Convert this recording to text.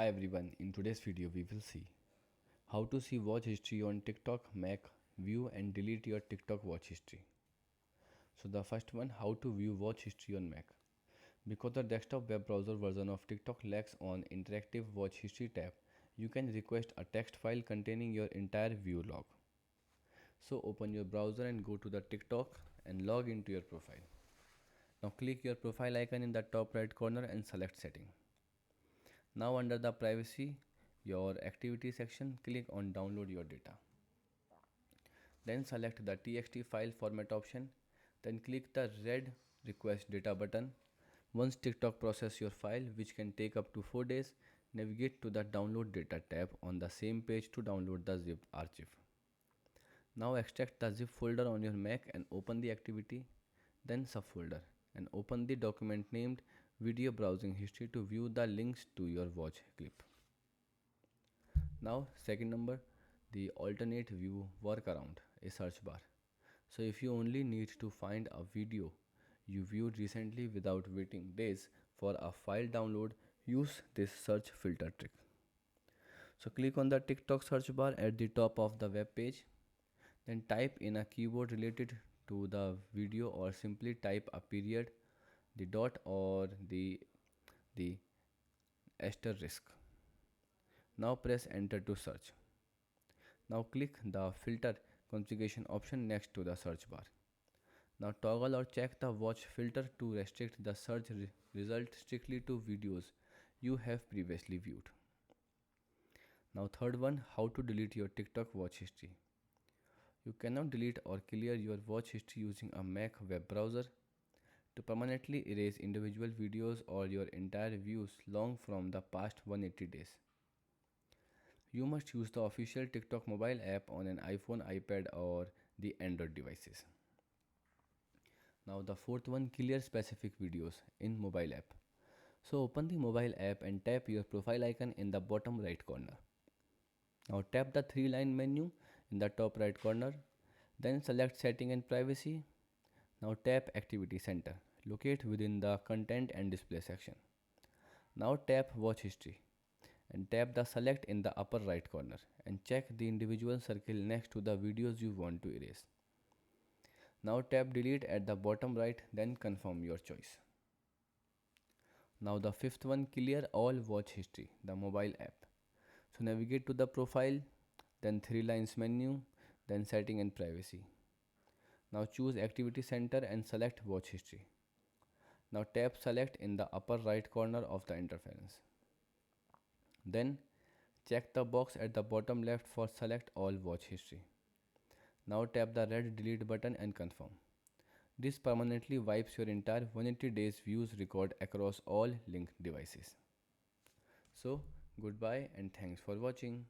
Hi everyone, in today's video we will see how to see watch history on TikTok, Mac, view and delete your TikTok watch history. So the first one, how to view watch history on Mac. Because the desktop web browser version of TikTok lacks on interactive watch history tab, you can request a text file containing your entire view log. So open your browser and go to the TikTok and log into your profile. Now click your profile icon in the top right corner and select setting. Now under the privacy, your activity section, click on download your data. Then select the txt file format option. Then click the red request data button. Once TikTok process your file, which can take up to 4 days, navigate to the download data tab on the same page to download the zip archive. Now extract the zip folder on your Mac and open the activity, then subfolder, and open the document named video browsing history to view the links to your watch clip. Now second number, the alternate view workaround, a search bar. So if you only need to find a video you viewed recently without waiting days for a file download, use this search filter trick. So click on the TikTok search bar at the top of the web page. Then type in a keyword related to the video or simply type a period, the dot or the asterisk. Now press enter to search. Now click the filter configuration option next to the search bar. Now toggle or check the watch filter to restrict the search result strictly to videos you have previously viewed. Now third one, how to delete your TikTok watch history. You cannot delete or clear your watch history using a Mac web browser. To permanently erase individual videos or your entire views long from the past 180 days, you must use the official TikTok mobile app on an iPhone, iPad or the Android devices. Now the fourth one, clear specific videos in mobile app. So open the mobile app and tap your profile icon in the bottom right corner. Now tap the three-line menu in the top right corner. Then select setting and privacy. Now tap activity center. Locate within the content and display section. Now tap watch history and tap the select in the upper right corner and check the individual circle next to the videos you want to erase. Now tap delete at the bottom right, then confirm your choice. Now the fifth one, clear all watch history, the mobile app. So navigate to the profile, then three lines menu, then setting and privacy. Now choose activity center and select watch history. Now tap select in the upper right corner of the interface. Then check the box at the bottom left for select all watch history. Now tap the red delete button and confirm. This permanently wipes your entire 180 days views record across all linked devices. So goodbye and thanks for watching.